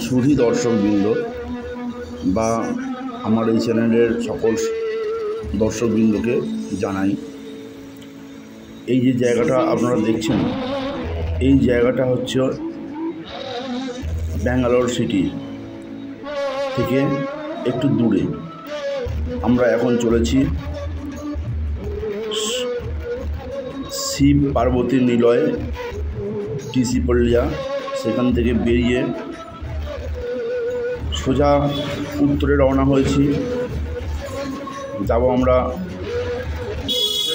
সুধী দর্শকবৃন্দ বা আমার এই চ্যানেলের সকল দর্শকবৃন্দকে জানাই, এই যে জায়গাটা আপনারা দেখছেন, এই জায়গাটা হচ্ছে ব্যাঙ্গালোর সিটি থেকে একটু দূরে। আমরা এখন চলেছি শিব পার্বতীর নিলয় টিসি পল্লিয়া। সেখান থেকে বেরিয়ে সোজা উত্তরে রওনা হয়েছি। যাব আমরা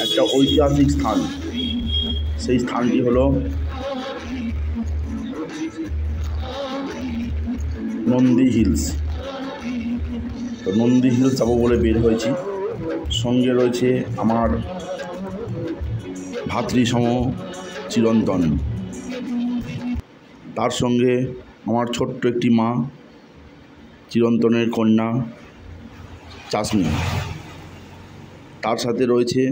একটা ঐতিহাসিক স্থান, সেই স্থানটি হলো নন্দী হিলস। তো নন্দী হিলস যাবো বলে বের হয়েছি। সঙ্গে রয়েছে আমার ভাতৃসম চিরন্তন, তার সঙ্গে আমার ছোট্ট একটি মা, চিরন্তনের কন্যা চাশমি। তার সাথে রয়েছে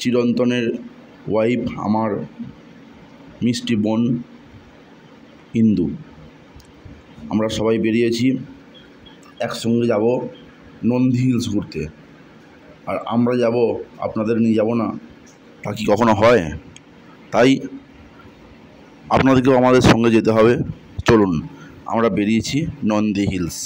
চিরন্তনের ওয়াইফ, আমার মিষ্টি বোন ইন্দু। আমরা সবাই বেরিয়েছি, একসঙ্গে যাব নন্দী হিলস ঘুরতে। আর আমরা যাব, আপনাদের নিয়ে যাব না, তা কি কখনো হয়? তাই আপনাদেরকেও আমাদের সঙ্গে যেতে হবে। চলুন, আমরা বেরিয়েছি নন্দী হিলস।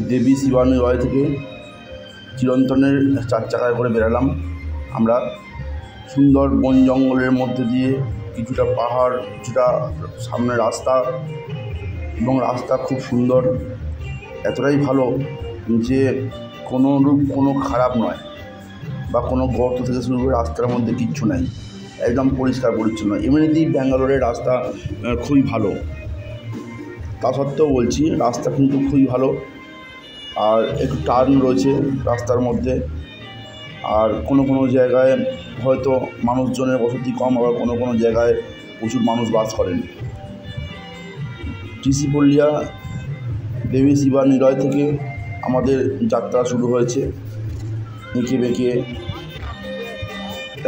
দেবী শিবানী রয় থেকে চিরন্তনের 4 চাকায় করে বেরালাম আমরা। সুন্দর বন জঙ্গলের মধ্যে দিয়ে কিছুটা পাহাড়, কিছুটা সামনে রাস্তা, এবং রাস্তা খুব সুন্দর, এতটাই ভালো যে কোনো খারাপ নয়, বা কোনো গর্ত থেকে শুরু করে রাস্তার মধ্যে কিচ্ছু নাই, একদম পরিষ্কার পরিচ্ছন্ন। এমনিতেই ব্যাঙ্গালোরের রাস্তা খুবই ভালো, তা সত্ত্বেও বলছি রাস্তা কিন্তু খুবই ভালো। আর একটু টার্ন রয়েছে রাস্তার মধ্যে, আর কোনো জায়গায় হয়তো মানুষজনের বসতি কম, আবার কোনো জায়গায় প্রচুর মানুষ বাস করেন। টিসিপল্লিয়া দেবী শিবানী রয় থেকে আমাদের যাত্রা শুরু হয়েছে। এঁকে বেঁকে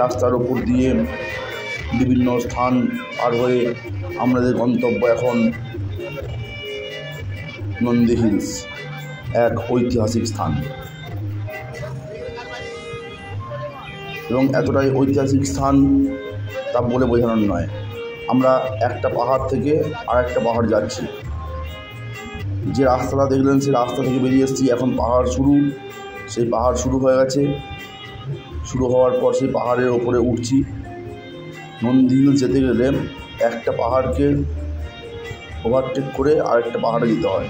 রাস্তার ওপর দিয়ে বিভিন্ন স্থান পার হয়ে আমাদের গন্তব্য এখন নন্দী হিলস, এক ঐতিহাসিক স্থান। এবং এতটাই ঐতিহাসিক স্থান তা বলে বোঝানোর নয়। আমরা একটা পাহাড় থেকে আর একটা পাহাড় যাচ্ছি। যে রাস্তাটা দেখলেন সেই রাস্তা থেকে বেরিয়ে এসেছি, এখন পাহাড় শুরু। সেই পাহাড় শুরু হয়ে গেছে, শুরু হওয়ার পর সেই পাহাড়ের ওপরে উঠছি। নন্দী হিলস যেতে গেলে একটা পাহাড়কে ওভারটেক করে আরেকটা পাহাড়ে যেতে হয়,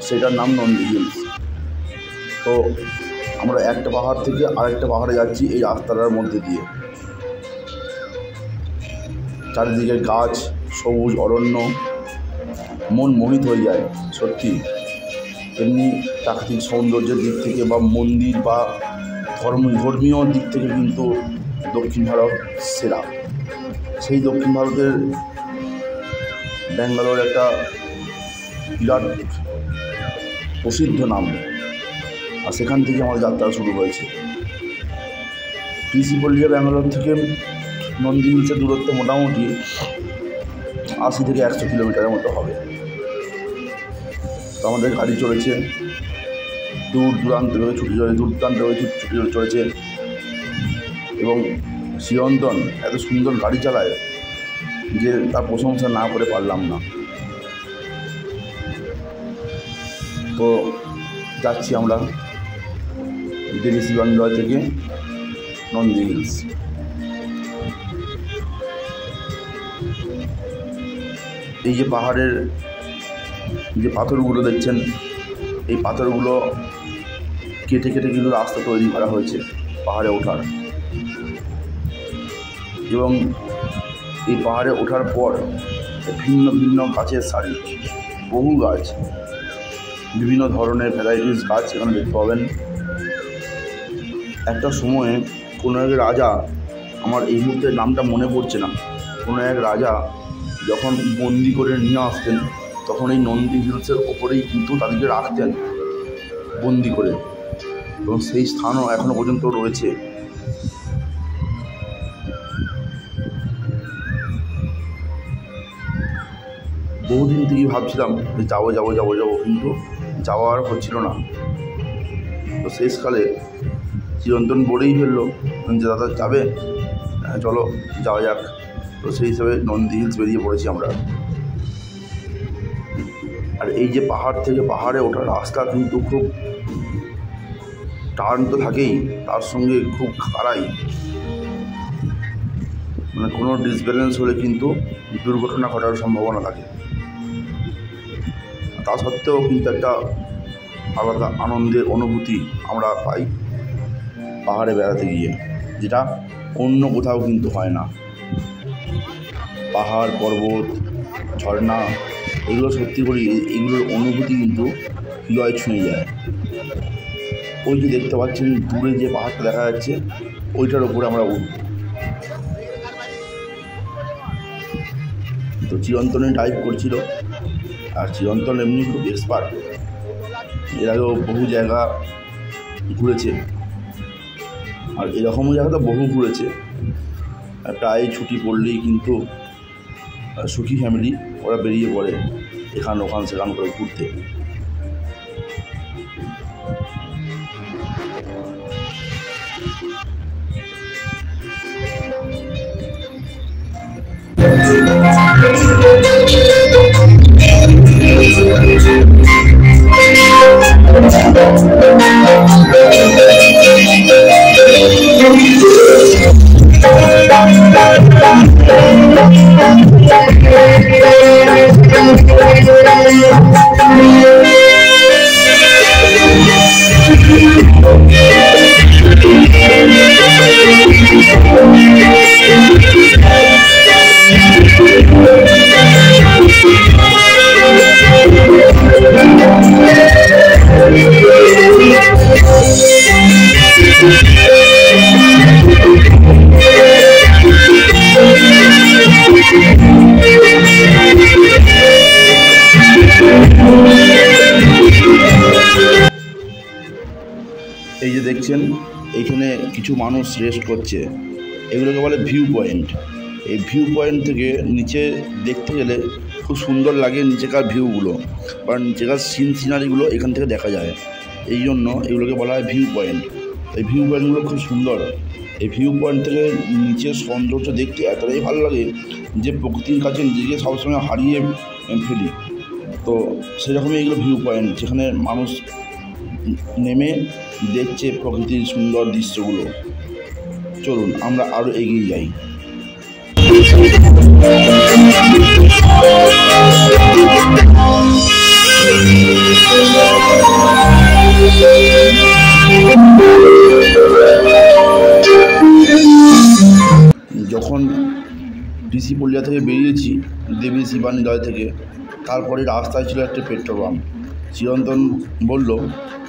সেটার নাম নন্দী হিলস। তো আমরা একটা পাহাড় থেকে আরেকটা পাহাড়ে যাচ্ছি এই রাস্তাটার মধ্যে দিয়ে। চারিদিকে গাছ, সবুজ অরণ্য, মন মোহিত হয়ে যায় সত্যি। এমনি প্রাকৃতিক সৌন্দর্যের দিক থেকে বা মন্দির বা ধর্মীয় দিক থেকে কিন্তু দক্ষিণ ভারত সেরা। সেই দক্ষিণ ভারতের ব্যাঙ্গালোর একটা বিরাট প্রসিদ্ধ নাম, আর সেখান থেকে আমার যাত্রা শুরু হয়েছে। টিসিপল্লিয়া ব্যাঙ্গালোর থেকে নন্দী হিলসের দূরত্ব মোটামুটি 80 থেকে 100 কিলোমিটারের মতো হবে। তো আমাদের গাড়ি চলেছে দূর দূরান্তে ছুটি চলেছে, এবং চিরন্তন এত সুন্দর গাড়ি চালায় যে তার প্রশংসা না করে পারলাম না। তো যাচ্ছি আমরা দেবী শিবানী রয় থেকে নন্দী হিলস। এই যে পাহাড়ের যে পাথরগুলো দেখছেন, এই পাথরগুলো কেটে কিন্তু রাস্তা তৈরি করা হয়েছে পাহাড়ে ওঠার। এবং এই পাহাড়ে ওঠার পর ভিন্ন ভিন্ন গাছের সারি, বহু গাছ, বিভিন্ন ধরনের ভ্যারাইটিস গাছ এখানে দেখতে পাবেন। একটা সময়ে কোনো এক রাজা, আমার এই মুহূর্তে নামটা মনে পড়ছে না, কোনো এক রাজা যখন বন্দি করে নিয়ে আসতেন তখন এই নন্দী হিলসের ওপরেই কিন্তু তাদেরকে রাখতেন বন্দি করে, এবং সেই স্থানও এখনও পর্যন্ত রয়েছে। বহুদিন থেকেই ভাবছিলাম যে যাবো, কিন্তু যাওয়া আর হচ্ছিল না। তো শেষকালে চিরন্তন বলেই ফেললো যে দাদা যাবে, হ্যাঁ চলো যাওয়া যাক। তো সেই হিসাবে নন্দী হিলস বেরিয়ে পড়েছি আমরা। আর এই যে পাহাড় থেকে পাহাড়ে ওঠার রাস্তা কিন্তু খুব টার্ন তো থাকেই, তার সঙ্গে খুব খাড়াই, মানে কোনো ডিসব্যালেন্স হলে কিন্তু দুর্ঘটনা ঘটার সম্ভাবনা থাকে। তা সত্ত্বেও কিন্তু একটা আলাদা আনন্দের অনুভূতি আমরা পাই পাহাড়ে বেড়াতে গিয়ে, যেটা অন্য কোথাও কিন্তু হয় না। পাহাড়, পর্বত, ঝর্ণা এগুলো সত্যি করে এগুলোর অনুভূতি কিন্তু হৃদয় ছুঁয়ে যায়। ওই যে দেখতে পাচ্ছেন দূরে যে পাহাড়টা দেখা যাচ্ছে, ওইটার ওপরে আমরা উঠব। তো চিরন্তনে ড্রাইভ করছিল, আর চিরন্তন এমনি খুব এক্সপার্ট, এর আগেও বহু জায়গা ঘুরেছে, আর এরকমও জায়গাটা বহু ঘুরেছে। প্রায় ছুটি পড়লেই কিন্তু সুখী ফ্যামিলি ওরা বেরিয়ে পড়ে এখান ওখান সেখান করে ঘুরতে। এই যে দেখছেন এইখানে কিছু মানুষ রেস্ট করছে, এগুলোকে বলে ভিউ পয়েন্ট। এই ভিউ পয়েন্ট থেকে নিচে দেখতে গেলে খুব সুন্দর লাগে নিচেকার ভিউগুলো, কারণ নিচেকার সিনারিগুলো এখান থেকে দেখা যায়, এই জন্য এগুলোকে বলা হয় ভিউ পয়েন্ট। এই ভিউ পয়েন্টগুলো খুব সুন্দর। এই ভিউ পয়েন্ট থেকে নিচের সৌন্দর্য দেখতে এতটাই ভালো লাগে যে প্রকৃতির কাছে নিজেকে সবসময় হারিয়ে ফেলি। তো সেরকমই এগুলো ভিউ পয়েন্ট, যেখানে মানুষ নেমে দেখছে প্রকৃতির সুন্দর দৃশ্যগুলো। চলুন আমরা আরও এগিয়ে যাই। যখন ঋষিপল্লিয়া থেকে বেরিয়েছি দেবী শিবানীদয় থেকে, তারপরে রাস্তায় ছিল একটা পেট্রোল পাম্প। চিরন্তন বলল,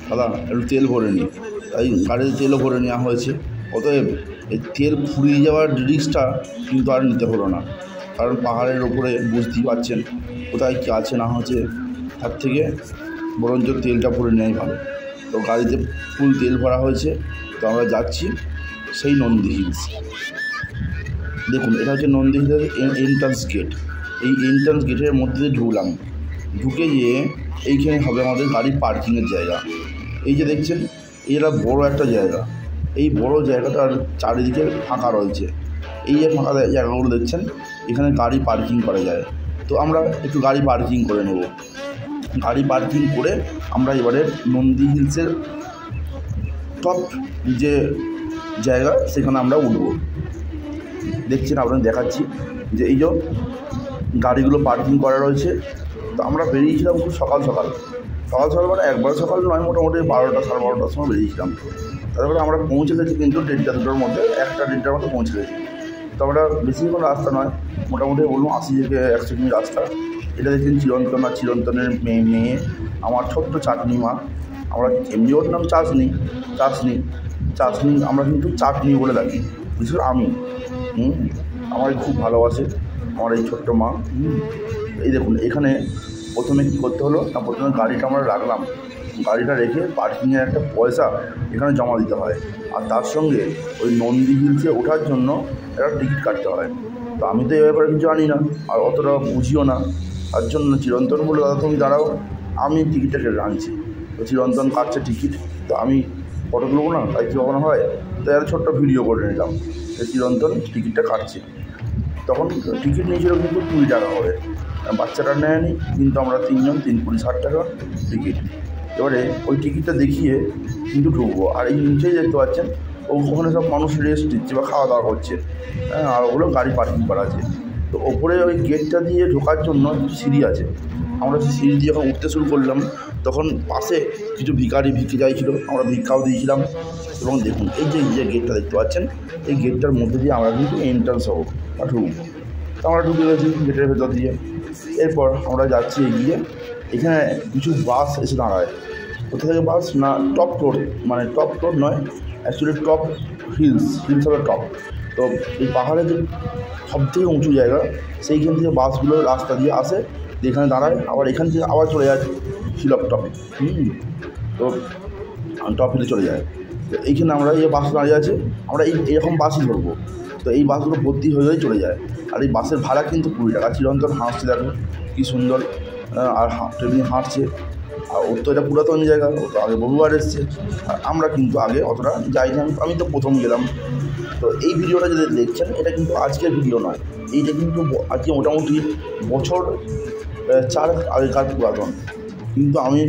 দাদা একটু তেল ভরে নিই, তাই গাড়িতে তেলও ভরে নেওয়া হয়েছে। অতএব এই তেল ফুরিয়ে যাওয়ার রিস্কটা কিন্তু আর নিতে হলো না, কারণ পাহাড়ের ওপরে বুঝতেই পারছেন কোথায় কী আছে না হচ্ছে, তার থেকে বরঞ্চ তেলটা ভরে নেওয়াই ভালো। তো গাড়িতে ফুল তেল ভরা হয়েছে। তো আমরা যাচ্ছি সেই নন্দী হিলস। দেখুন এটা হচ্ছে নন্দী হিলসের এন্ট্রান্স গেট। এই এন্ট্রান্স গেটের মধ্যে ঢুকলাম, ঢুকে গিয়ে এইখানে হবে আমাদের গাড়ি পার্কিংয়ের জায়গা। এই যে দেখছেন এটা বড় একটা জায়গা, এই বড় জায়গাটার চারিদিকে ফাঁকা রয়েছে। এই যে ফাঁকা জায়গাগুলো দেখছেন, এখানে গাড়ি পার্কিং করা যায়। তো আমরা একটু গাড়ি পার্কিং করে নেব। গাড়ি পার্কিং করে আমরা এবারে নন্দী হিলসের টপ যে জায়গা সেখানে আমরা উঠব। দেখছেন আপনাদের দেখাচ্ছি যে এই যে গাড়িগুলো পার্কিং করা রয়েছে। তো আমরা বেরিয়েছিলাম খুব সকাল সকাল মানে একবার সকাল নয়, মোটামুটি 12টা সাড়ে 12টার সময় বেরিয়েছিলাম। তারপরে আমরা পৌঁছে গেছি কিন্তু 1:30 2টার মধ্যে, 1টা 1:30টার মধ্যে পৌঁছে গেছি। তো আমরা বেশিক্ষণ রাস্তা নয়, মোটামুটি বলুন 80 থেকে 100 কিমি রাস্তা। এটা দেখছেন চিরন্তন, আর চিরন্তনের মেয়ে আমার ছোট্ট চাটনি মা। আমরা এমনি ওর নাম চাশনি, আমরা কিন্তু চাটনি বলে ডাকি, বিশেষ করে আমি। আমার খুব ভালোবাসে আমার এই ছোট্ট মা। এই দেখুন এখানে প্রথমে কী করতে হলো না, প্রথমে গাড়িটা আমরা রাখলাম, গাড়িটা রেখে পার্কিংয়ের একটা পয়সা এখানে জমা দিতে হয়, আর তার সঙ্গে ওই নন্দী হিলসে ওঠার জন্য একটা টিকিট কাটতে হয়। তো আমি তো এ ব্যাপারে কিছু জানি না, আর অতটা বুঝিও না, তার জন্য চিরন্তন বললো, দাদা তুমি দাঁড়াও, আমি টিকিটটা কেটে আনছি। তো চিরন্তন কাটছে টিকিট, তো আমি ফটো তুলবো না, তাই কী কখনো হয়, তাই একটা ছোট্ট ভিডিও করে নিলাম। তো চিরন্তন টিকিটটা কাটছে, তখন টিকিট নিয়েছিল কিন্তু 20 টাকা করে, বাচ্চাটা নেয়নি, কিন্তু আমরা 3 জন 3 20 60 টাকা টিকিট। এবারে ওই টিকিটটা দেখিয়ে কিন্তু ঢুকবো। আর এই নিচেই দেখতে পাচ্ছেন ওখানে সব মানুষ রেস্ট দিচ্ছে বা খাওয়া দাওয়া করছে, আর ওগুলো গাড়ি পার্কিং করা আছে। তো ওপরে ওই গেটটা দিয়ে ঢোকার জন্য কিছু সিঁড়ি আছে। আমরা সেই সিঁড়ি দিয়ে যখন উঠতে শুরু করলাম, তখন পাশে কিছু ভিখারি ভিক্ষে চাইছিল, আমরা ভিক্ষাও দিয়েছিলাম। এবং দেখুন এই যে গেটটা দেখতে পাচ্ছেন, এই গেটটার মধ্যে দিয়ে আমরা কিন্তু এন্ট্রান্স হবো বা ঢুকবো। আমরা ঢুকে গেছি গেটের ভেতর দিয়ে। এরপর আমরা যাচ্ছি এগিয়ে, এখানে কিছু বাস এসে দাঁড়ায়। কোথা থেকে বাস না, টপ ফ্লোর, মানে টপ ফ্লোর নয়, অ্যাকচুয়ালি টপ হিলস হবে টপ। তো এই পাহাড়ে যে সবথেকে উঁচু জায়গা, সেইখান থেকে বাসগুলো রাস্তা দিয়ে আসে, এখানে দাঁড়ায়, আবার এখান থেকে আবার চলে যায় শিলপ টপে। তো টপ হিলে চলে যায়। তো এইখানে আমরা এই বাস দাঁড়িয়ে আছে, আমরা এইরকম বাসই ধরবো। তো এই বাসগুলো ভর্তি হয়ে চলে যায়। আর এই বাসের ভাড়া কিন্তু 20 টাকা। চিরন্তন হাঁটছে, দেখো কী সুন্দর, আর ট্রেনে হাঁটছে। আর ওর তো এটা পুরাতন জায়গা, ও তো আগে বহুবার এসছে। আর আমরা কিন্তু আগে অতটা যাই না, আমি তো প্রথম গেলাম। তো এই ভিডিওটা যদি দেখছেন, এটা কিন্তু আজকের ভিডিও নয়, এইটা কিন্তু আজকে মোটামুটি বছর 4 আগেকার পুরাতন। কিন্তু আমি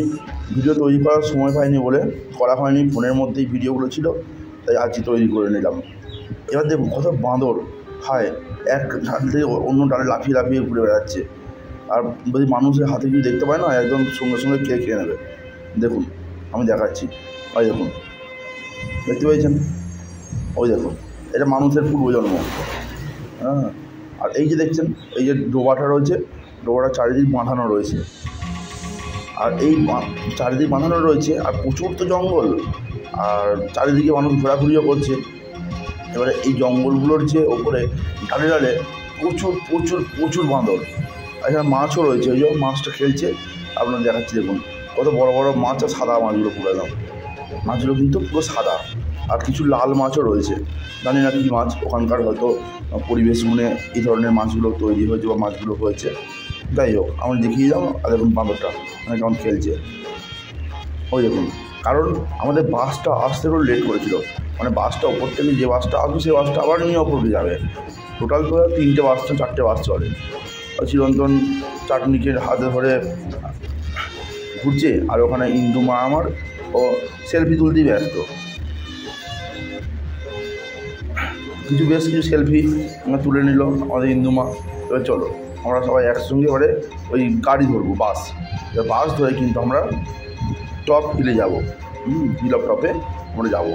ভিডিও তৈরি করার সময় পাইনি বলে করা হয়নি, ফোনের মধ্যেই ভিডিওগুলো ছিল, তাই আজকে তৈরি করে নিলাম। এবার দেখুন কত বাঁদর খায়, এক ডাল থেকে অন্য ডালে লাফিয়ে লাফিয়ে ঘুরে বেড়াচ্ছে। আর যদি মানুষের হাতে কিছু দেখতে পায় না, একদম সঙ্গে সঙ্গে খেয়ে নেবে। দেখুন আমি দেখাচ্ছি, ওই দেখুন, দেখতে পেয়েছেন, ওই দেখুন, এটা মানুষের পূর্বজন্ম। হ্যাঁ, আর এই যে দেখছেন, এই যে ডোবাটা রয়েছে, ডোবাটা চারিদিক বাঁধানো রয়েছে। আর এই চারিদিক বাঁধানো রয়েছে, আর প্রচুর তো জঙ্গল, আর চারিদিকে মানুষ ঘোরাঘুরিও করছে। এবারে এই জঙ্গলগুলোর যে ওপরে ডালে ডালে প্রচুর প্রচুর প্রচুর বাঁদর। এখানে মাছও রয়েছে, ওই যে মাছটা খেলছে, আপনার দেখাচ্ছি দেখুন কত বড় বড় মাছ, আর সাদা মাছগুলো পুরো একদম, মাছগুলো কিন্তু পুরো সাদা। আর কিছু লাল মাছও রয়েছে, জানি না কী মাছ, ওখানকার হয়তো পরিবেশ গুণে এই ধরনের মাছগুলো তৈরি হয়েছে বা মাছগুলো হয়েছে। যাই হোক, আমি দেখিয়ে যাও। আর দেখুন বাঁদরটা মানে কেমন খেলছে, ওই দেখুন। কারণ আমাদের বাসটা আসতে একটু লেট করেছিল, মানে বাসটা ওপর থেকে যে বাসটা আসবে সেই বাসটা আবার নিয়ে ওপরে যাবে। টোটাল তো 3টে বাস, 4টে বাস চলে। চিরন্তন চাটনিকের হাতে ধরে ঘুরছে, আর ওখানে ইন্দু মা আমার ও সেলফি তুলতেই ব্যস্ত। বেশ কিছু সেলফি তুলে নিল আমাদের ইন্দু মা। এবার চলো আমরা সবাই একসঙ্গে এবারে ওই গাড়ি ধরবো, বাস ধরে কিন্তু আমরা টপ হিলে যাবো। হিলপ টপে আমরা যাবো।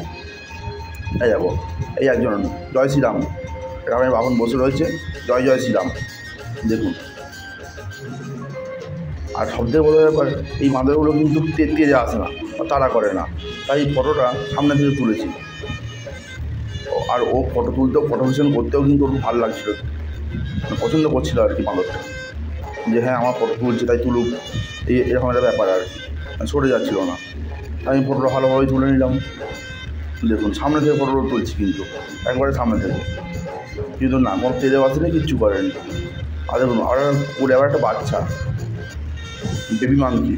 এই একজন জয় শ্রীরাম, রামের বাহন বসে রয়েছে, জয় জয় শ্রীরাম, দেখুন। আর সবথেকে বড় ব্যাপার, এই বাঁদরগুলো কিন্তু তেজে আসে না, তাড়া করে না, তাই ফটোটা সামনে থেকে তুলেছি। আর ও ফটো ভিশন করতেও কিন্তু ওর ভালো লাগছিলো, পছন্দ করছিল আর কি বাঁদরটা, যে হ্যাঁ আমার ফটো তুলছে তাই তুলুক, এরকম একটা ব্যাপার আর কি, সরে যাচ্ছিল না। আমি ফটোটা ভালোভাবেই তুলে নিলাম। দেখুন সামনে থেকে ফটোটা তুলছি, কিন্তু একবারে সামনে থেকে, কিন্তু না কোনো তেজে বাসিনি, কিচ্ছু করেনি। আর দেখুন আর ওর আবার একটা বাচ্চা বেবি মাংকি।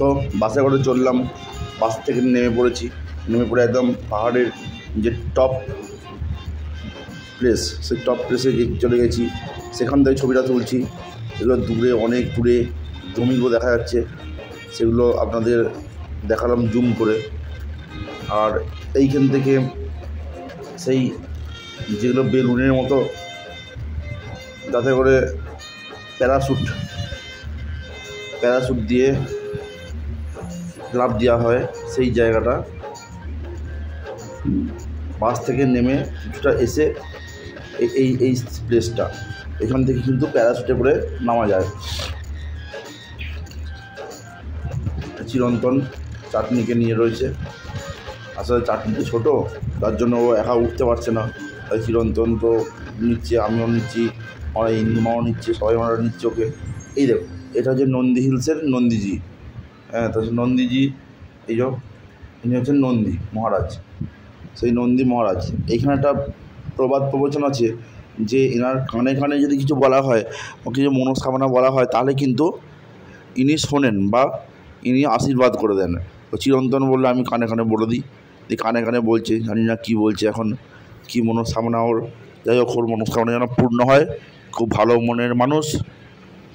তো বাসে করে চললাম, বাস থেকে নেমে পড়েছি, নেমে পড়ে একদম পাহাড়ের যে টপ প্লেস, সেই টপ প্লেসে চলে গেছি। সেখান থেকে ছবিটা তুলছি। এগুলো দূরে, অনেক দূরে জমিগুলো দেখা যাচ্ছে, সেগুলো আপনাদের দেখালাম জুম করে। আর এইখান থেকে সেই যেগুলো বেলুনের মতো যাতে করে প্যারাশুট দিয়ে লাফ দেওয়া হয়। সেই জায়গাটা বাস থেকে নেমে কিছুটা এসে এই প্লেসটা, এখান থেকে কিন্তু প্যারাশুটে করে নামা যায়। চিরন্তন চাটনিকে নিয়ে রয়েছে। আসলে চাটনিটা ছোটো, তার জন্য ও একা উঠতে পারছে না, তাই চিরন্তন তো নিচ্ছে, আমিও নিচ্ছি, আমার ইন্দুমাও নিচ্ছে, সবাই আমরা নিচ্ছে ওকে। এই দেখো, এটা হচ্ছে নন্দী হিলসের নন্দীজি। হ্যাঁ, তো নন্দীজি এই যে ইনি হচ্ছেন নন্দী মহারাজ। সেই নন্দী মহারাজ, এইখানে একটা প্রবাদ প্রবচন আছে যে এনার কানে কানে যদি কিছু বলা হয়, কিছু মনস্কামনা বলা হয়, তাহলে কিন্তু ইনি শোনেন বা ইনি আশীর্বাদ করে দেন। তো চিরন্তন বললে আমি কানে কানে বলে দিই, কানে কানে বলছে, জানি না কী বলছে এখন, কী মনস্কামনা ওর। যাই হোক, ওর মনস্কামনা যেন পূর্ণ হয়। খুব ভালো মনের মানুষ,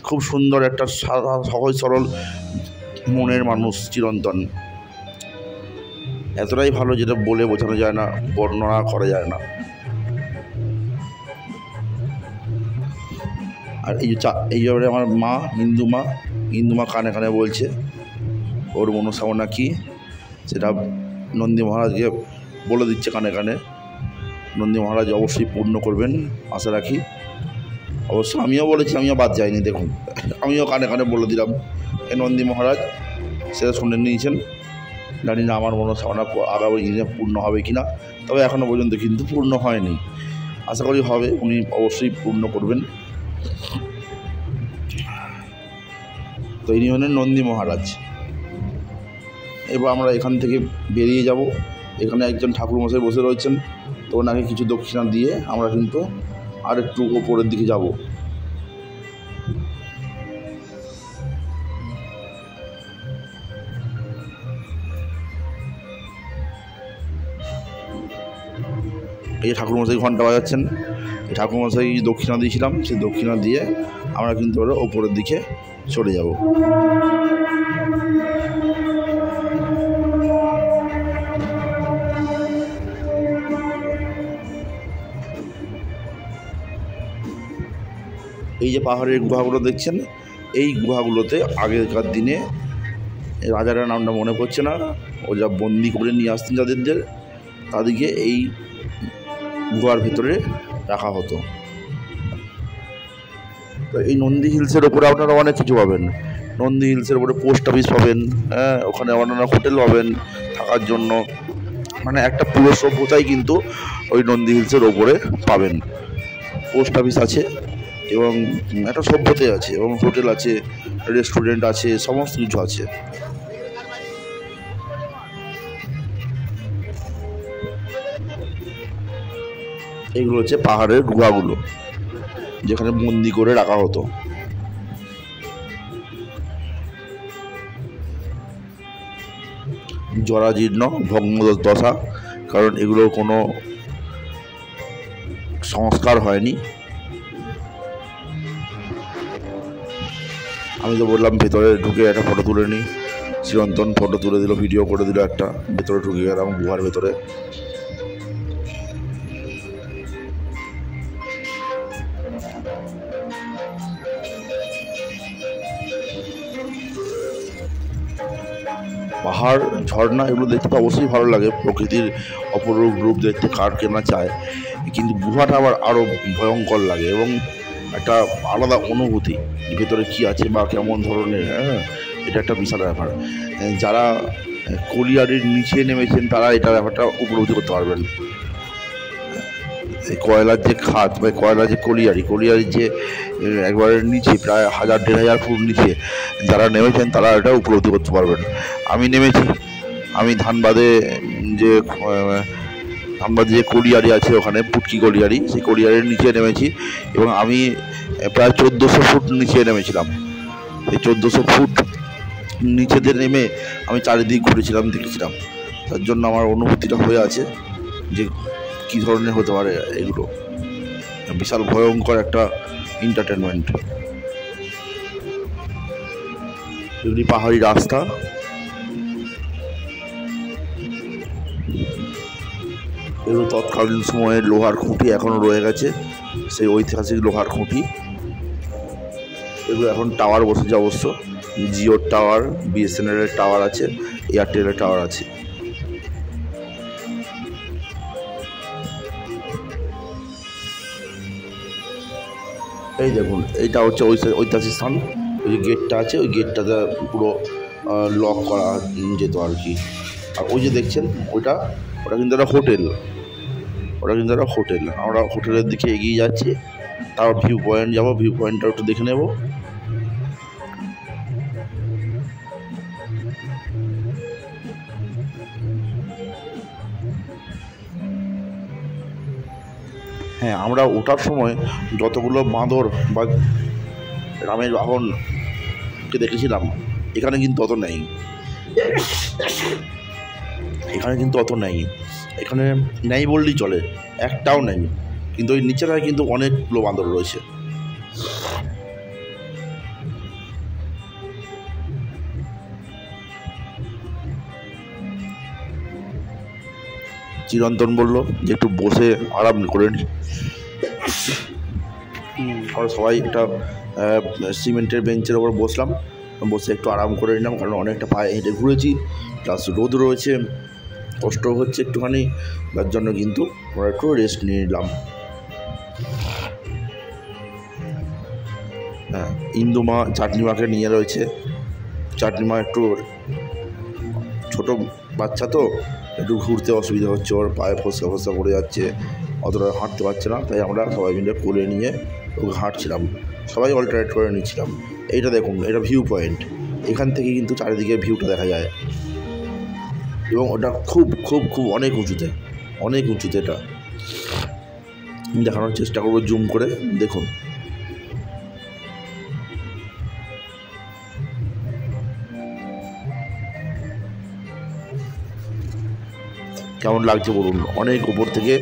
খুব সুন্দর একটা সহজ সরল মনের মানুষ চিরন্তন। এতটাই ভালো যেটা বলে বোঝানো যায় না, বর্ণনা করা যায় না। আর এই ব্যাপারে আমার মা ইন্দুমা কানে কানে বলছে ওর মনস্কামনা কী, সেটা নন্দী মহারাজকে বলে দিচ্ছে কানে কানে। নন্দী মহারাজ অবশ্যই পূর্ণ করবেন আশা রাখি। অবশ্য আমিও বলেছি, আমিও বাদ যাইনি। দেখুন, আমিও কানে কানে বলে দিলাম, এই নন্দী মহারাজ সেটা শুনে নিয়েছেন। জানি না আমার মনস্কামনা আগামী দিনে পূর্ণ হবে কি না, তবে এখনও পর্যন্ত কিন্তু পূর্ণ হয়নি, আশা করি হবে। উনি অবশ্যই পূর্ণ করবেন। তো ইনি হলেন নন্দী মহারাজ। এবার আমরা এখান থেকে বেরিয়ে যাব। এখানে একজন ঠাকুরমশাই বসে রয়েছেন, তো ওনাকে কিছু দক্ষিণা দিয়ে আমরা কিন্তু আর একটু ওপরের দিকে যাব। এই যে ঠাকুরমশাই ঘন্টা বাজাচ্ছেন, এই ঠাকুরমশাই দক্ষিণা দিয়েছিলাম, সেই দক্ষিণা দিয়ে আমরা কিন্তু ওপরের দিকে চলে যাব। এই যে পাহাড়ের গুহাগুলো দেখছেন, এই গুহাগুলোতে আগেকার দিনে রাজারা নামটা মনে পড়ছে না, ও যা বন্দি করে নিয়ে আসতেন তাদেরকে এই গুহার ভেতরে রাখা হতো। তো এই নন্দী হিলসের ওপরে আপনারা অনেক কিছু পাবেন। নন্দী হিলসের ওপরে পোস্ট অফিস পাবেন, হ্যাঁ, ওখানে অন্যান্য হোটেল পাবেন থাকার জন্য। মানে একটা পুরো সভ্যতাই কিন্তু ওই নন্দী হিলসের ওপরে পাবেন। পোস্ট অফিস আছে এবং একটা সভ্যতাই আছে, এবং হোটেল আছে, রেস্টুরেন্ট আছে, সমস্ত কিছু আছে। এইগুলো হচ্ছে পাহাড়ের গুহাগুলো, যেখানে বন্দি করে রাখা হতো। জরাজীর্ণ ভগ্নদশা, কারণ এগুলোর কোনো সংস্কার হয়নি। আমি তো বললাম ভেতরে ঢুকে একটা ফটো তুলে নিই, চিরন্তন ফটো তুলে দিল, ভিডিও করে দিল একটা। ভেতরে ঢুকে গেলাম গুহার ভেতরে। পাহাড়, ঝর্ণা এগুলো দেখতে তো অবশ্যই ভালো লাগে, প্রকৃতির অপরূপ রূপ দেখতে কার কেনা চায়। কিন্তু গুহাটা আবার আরও ভয়ঙ্কর লাগে এবং একটা আলাদা অনুভূতি, ভেতরে কী আছে বা কেমন ধরনের, হ্যাঁ, এটা একটা বিশাল ব্যাপার। যারা কলিয়ারির নিচে নেমেছেন তারা এটা ব্যাপারটা উপলব্ধি করতে পারবেন। কয়লার যে খাত বা কয়লার যে কলিয়ারির যে একবারে নিচে, প্রায় 1000-1500 ফুট নিচে যারা নেমেছেন তারা এটা উপলব্ধি করতে পারবেন। আমি নেমেছি, আমি ধানবাদে যে কলিয়ারি আছে, ওখানে পুটকি কলিয়ারি, সেই কলিয়ারির নিচে নেমেছি এবং আমি প্রায় 1400 ফুট নিচে নেমেছিলাম। এই 1400 ফুট নিচেতে নেমে আমি চারিদিক ঘুরেছিলাম, দেখেছিলাম। তার জন্য আমার অনুভূতিটা হয়ে আছে যে কী ধরনের হতে পারে এগুলো। বিশাল ভয়ঙ্কর একটা এন্টারটেনমেন্ট। এগুলি পাহাড়ি রাস্তা, এগুলো তৎকালীন সময়ের লোহার খুঁটি এখনও রয়ে গেছে, সেই ঐতিহাসিক লোহার খুঁটি। এগুলো এখন টাওয়ার বসেছে অবশ্য, জিওর টাওয়ার, বিএসএনএলের টাওয়ার আছে, এয়ারটেলের টাওয়ার আছে। এই দেখুন, এইটা হচ্ছে ঐতিহাসিক স্থান। ওই যে গেটটা আছে, ওই গেটটাতে পুরো লক করা যেত আর কি। আর ওই যে দেখছেন ওটা কিন্তু একটা হোটেল, আমরা হোটেলের দিকে এগিয়ে যাচ্ছি। তারপর ভিউ পয়েন্ট যাবো, ভিউ পয়েন্টটা একটু দেখে নেব। হ্যাঁ, আমরা ওঠার সময় যতগুলো বাঁদর বা রামের বাহনকে দেখেছিলাম, এখানে কিন্তু অত নেই। এখানে নেই বললেই চলে, একটাও নেই। কিন্তু ওই নিচেরায় কিন্তু অনেকগুলো বাঁদর রয়েছে। চিরন্তন বলল যে একটু বসে আরাম করে নি। আমরা সবাই একটা সিমেন্টের বেঞ্চের ওপর বসলাম, বসে একটু আরাম করে নিলাম, কারণ অনেকটা পায়ে হেঁটে ঘুরেছি, প্লাস রোদ রয়েছে, কষ্ট হচ্ছে একটুখানি, তার জন্য কিন্তু আমরা একটু রেস্ট নিয়ে নিলাম। হ্যাঁ, ইন্দুমা চাটনিমাকে নিয়ে রয়েছে। চাটনিমা একটু ছোট বাচ্চা তো, একটু ঘুরতে অসুবিধা হচ্ছে, ওর পায়ে ফসকা পড়ে যাচ্ছে, অতটা হাঁটতে পারছে না, তাই আমরা সবাই মিলে কোলে নিয়ে ওকে হাঁটছিলাম, সবাই অল্টারনেট করে নিচ্ছিলাম। এইটা দেখুন, এটা ভিউ পয়েন্ট, এখান থেকে কিন্তু চারিদিকে ভিউটা দেখা যায়, এবং ওটা খুব খুব খুব অনেক উঁচুতে এটা দেখানোর চেষ্টা করবো জুম করে। দেখুন, কেমন লাগছে বলুন। অনেক উপর থেকে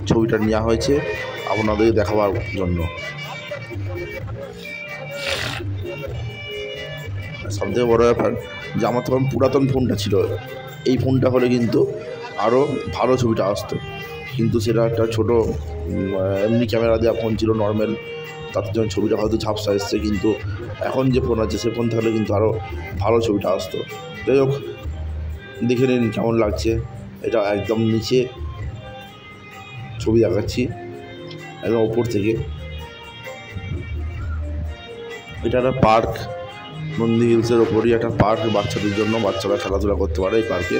ছবিটা নেওয়া হয়েছে আপনাদের দেখাবার জন্য। সবথেকে বড় ব্যাপার যে আমার তখন পুরাতন ফোনটা ছিল, এই ফোনটা হলে কিন্তু আরও ভালো ছবিটা আসতো, কিন্তু সেটা একটা ছোটো এমনি ক্যামেরা দেওয়া ফোন ছিল, নর্মাল, তার জন্য ছবিটা হয়তো ঝাপসা এসছে। কিন্তু এখন যে ফোন আছে, সে ফোন থাকলে কিন্তু আরও ভালো ছবিটা আসতো। যাই হোক, দেখে নিন কেমন লাগছে। এটা একদম নিচে ছবি দেখাচ্ছি, একদম ওপর থেকে। এটা একটা পার্ক, নন্দী হিলসের ওপরই একটা পার্ক, বাচ্চাদের জন্য, বাচ্চারা খেলাধুলা করতে পারে এই পার্কে।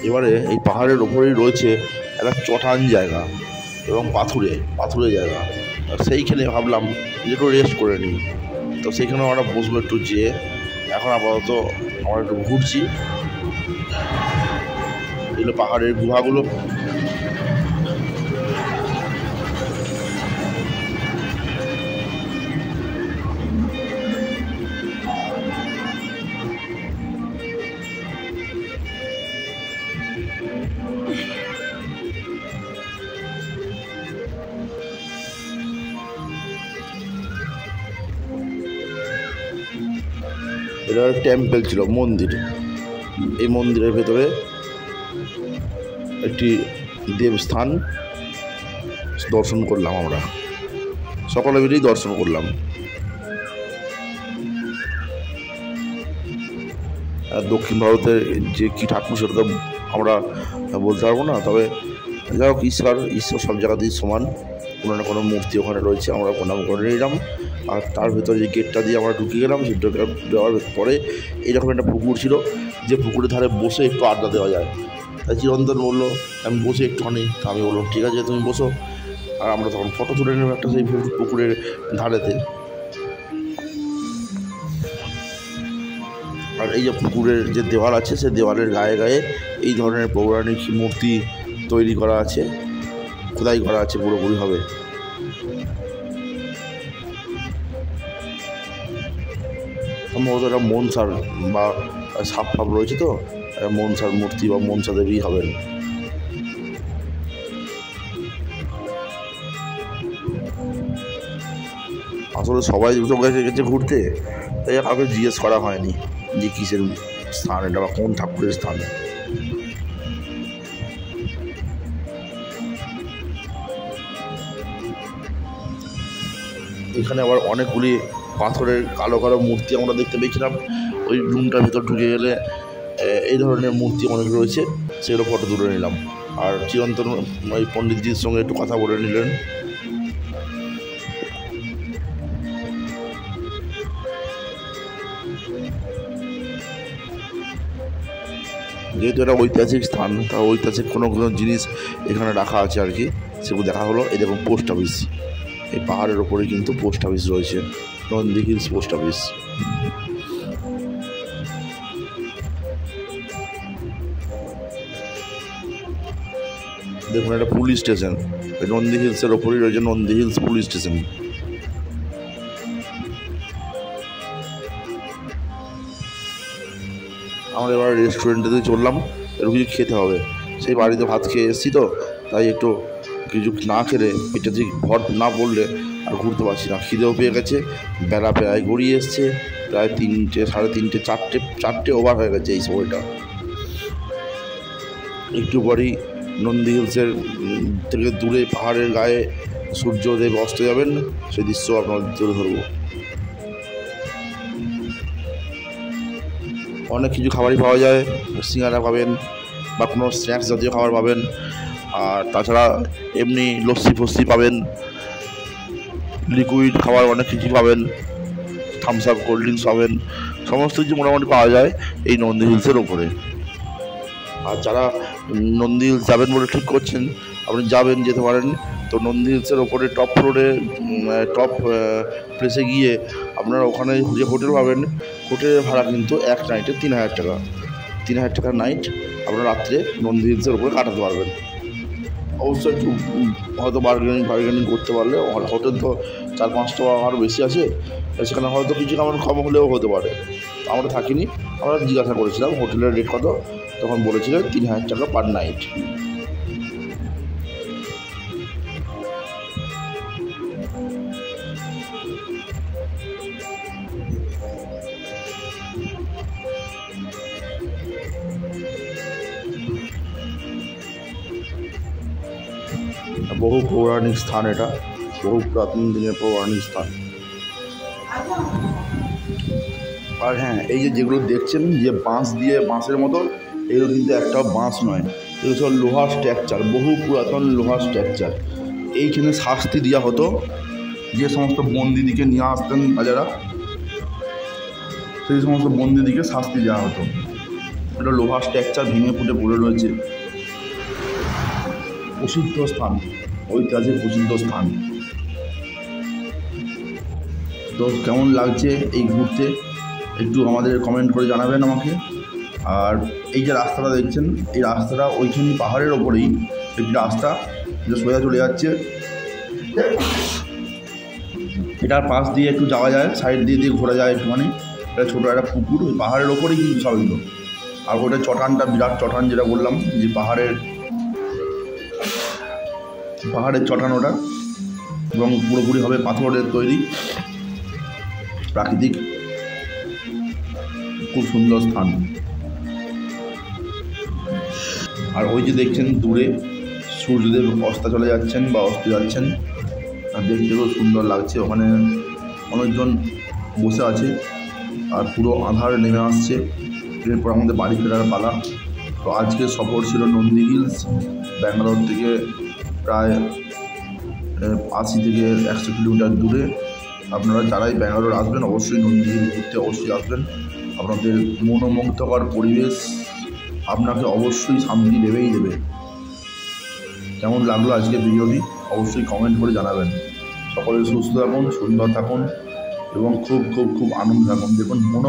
এবারে এই পাহাড়ের ওপরেই রয়েছে একটা চটান জায়গা এবং পাথুরে জায়গা। সেইখানে ভাবলাম যে একটু রেস্ট করে নিই, তো সেইখানে আমরা বসবো একটু যেয়ে। এখন আপাতত আমরা একটু ঘুরছি, এগুলো পাহাড়ের গুহাগুলো। এটা টেম্পল ছিল, মন্দির। এই মন্দিরের ভেতরে একটি দেবস্থান দর্শন করলাম, আমরা সকলে মিলেই দর্শন করলাম। দক্ষিণ ভারতের যে কী ঠাকুর সেটা তো আমরা বলতে পারবো না, তবে যাই হোক, ঈশ্বর সব জায়গাতেই সমান, কোনো না কোনো মূর্তি ওখানে রয়েছে, আমরা প্রণাম করে নিলাম। আর তার ভেতরে যে গেটটা দিয়ে আমরা ঢুকে গেলাম, সেই দেওয়ার পরে এইরকম একটা পুকুর ছিল, যে পুকুরের ধারে বসে একটু আড্ডা দেওয়া যায়। তাই চিরন্তন বললো আমি বসে একটুখানি, তা আমি বললাম ঠিক আছে তুমি বসো। আর আমরা তখন ফটো তুলে নিলাম একটা সেই পুকুরের ধারেতে। আর এই যে পুকুরের যে দেওয়াল আছে, সে দেওয়ালের গায়ে গায়ে এই ধরনের পৌরাণিক মূর্তি তৈরি করা আছে, খোদাই করা আছে পুরোপুরিভাবে। সম্ভবত এটা মনসার বা সাপ ফাপ রয়েছে, তো মনসার মূর্তি বা মনসা দেবী হবেন। আসলে সবাই দুটো গেছে ঘুরতে, তাই কাউকে জিজ্ঞেস করা হয়নি যে কিসের স্থান এটা বা কোন ঠাকুরের স্থান। এখানে আবার অনেকগুলি পাথরের কালো কালো মূর্তি আমরা দেখতে পেয়েছিলাম। ওই রুমটার ভিতর ঢুকে গেলে এই ধরনের মূর্তি অনেক রয়েছে, সেগুলো ফটো তুলে নিলাম। আর চিরন্তন ওই পণ্ডিতজির সঙ্গে একটু কথা বলে নিলেন। যেহেতু এটা ঐতিহাসিক স্থান, তা ঐতিহাসিক কোনো জিনিস এখানে রাখা আছে আর কি, সেগুলো দেখা হলো। এই দেখুন পোস্ট অফিস, এই পাহাড়ের ওপরে কিন্তু পোস্ট অফিস রয়েছে, নন্দী হিলস পোস্ট অফিস। দেখুন একটা পুলিশ স্টেশন, নন্দী হিলসের ওপরেই রয়েছে নন্দী হিলস পুলিশ স্টেশন। আমরা এবার রেস্টুরেন্টে চললাম, একটু কিছু খেতে হবে। সেই বাড়িতে ভাত খেয়ে এসেছি তো, তাই একটু কিছু না খেলে পেটে ঠিক ভর না পড়লে আর ঘুরতে পারছি না। খিদেও পেয়ে গেছে, বেলা প্রায় গড়িয়ে এসছে, প্রায় 3টে, সাড়ে 3টে, 4টে ওভার হয়ে গেছে এই সময়টা। একটু পরেই নন্দী হিলসের থেকে দূরে পাহাড়ের গায়ে সূর্যদেব অস্ত যাবেন, সেই দৃশ্য আপনাদের তুলে ধরবো। অনেক কিছু খাবারই পাওয়া যায়, সিঙ্গারা পাবেন বা কোনো স্ন্যাক্স জাতীয় খাবার পাবেন, আর তাছাড়া এমনি লস্যি ফস্যি পাবেন, লিকুইড খাবার অনেক কিছু পাবেন, থামস আপ কোল্ড ড্রিঙ্কস পাবেন, সমস্ত কিছু মোটামুটি পাওয়া যায় এই নন্দী হিলসের ওপরে। আর যারা নন্দী হিলস যাবেন বলে ঠিক করছেন, আপনি যাবেন, যেতে পারেন। তো নন্দী হিলসের ওপরে টপ ফ্লোরে টপ প্লেসে গিয়ে আপনারা ওখানে যে হোটেল পাবেন, হোটেলের ভাড়া কিন্তু এক নাইটে 3000 টাকা। 3000 টাকার নাইট আপনারা রাত্রে নন্দী হিলসের ওপরে কাটাতে পারবেন। অবশ্যই একটু হয়তো বার্গেনিং করতে পারলে, হোটেল তো 4-5টা আরও বেশি আছে, সেখানে হয়তো কিছু কম হলেও হতে পারে। আমরা থাকিনি, আমরা জিজ্ঞাসা করেছিলাম হোটেলের রেট কত, তখন বলেছিলেন 3000 টাকা পার নাইট। বহু পৌরাণিক স্থান, এটা বহু পুরাতন দিনের পৌরাণিক স্থান। আর হ্যাঁ, এই যেগুলো দেখছেন যে বাঁশের মতো, এগুলো কিন্তু একটাও বাঁশ নয়, এগুলো সব লোহার স্ট্রাকচার, বহু পুরাতন লোহার স্ট্রাকচার। এইখানে শাস্তি দেওয়া হতো যে সমস্ত বন্দিদিকে নিয়ে আসতেন রাজারা, সেই সমস্ত বন্দিদিকে শাস্তি দেওয়া হতো। এটা লোহার স্ট্রাকচার ভেঙে ফুটে পড়ে রয়েছে। প্রসিদ্ধ স্থান, ঐতিহাসিক প্রসিদ্ধ স্থান। তো কেমন লাগছে এই ঘুরতে একটু আমাদের কমেন্ট করে জানাবেন আমাকে। আর এই যে রাস্তাটা দেখছেন, এই রাস্তাটা ওইখানে পাহাড়ের ওপরেই একটি রাস্তা, যে সোজা চলে যাচ্ছে। এটার পাশ দিয়ে একটু যাওয়া যায়, সাইড দিয়ে ঘোরা যায় একটুখানি। এটা ছোটো একটা পুকুর, ওই পাহাড়ের ওপরেই কিন্তু সবগুলো। আর ওটা চটানটা, বিরাট চটান, যেটা বললাম যে পাহাড়ের চটান ওটা, এবং পুরোপুরি হবে পাথরের তৈরি, প্রাকৃতিক, খুব সুন্দর স্থান। আর ওই যে দেখছেন দূরে সূর্যদেব অস্ত চলে যাচ্ছেন বা অস্ত যাচ্ছেন, আর দেখতে খুব সুন্দর লাগছে। ওখানে অনেকজন বসে আছে, আর পুরো আঁধার নেমে আসছে। এরপর আমাদের বাড়ি ফেরার পালা। তো আজকের সফর ছিল নন্দী হিলস, ব্যাঙ্গালোর থেকে প্রায় 80 থেকে 100 কিলোমিটার দূরে। আপনারা যারাই ব্যাঙ্গালোর আসবেন, অবশ্যই নন্দী হিলস ঘুরতে অবশ্যই আসবেন। আপনাদের মনোমুগ্ধকর পরিবেশ আপনাকে অবশ্যই শান্তি দেবেই দেবে। কেমন লাগলো আজকে ভিডিওটি অবশ্যই কমেন্ট করে জানাবেন। সকলে সুস্থ থাকুন, সুন্দর থাকুন এবং খুব খুব খুব আনন্দ থাকুন। দেখুন মনো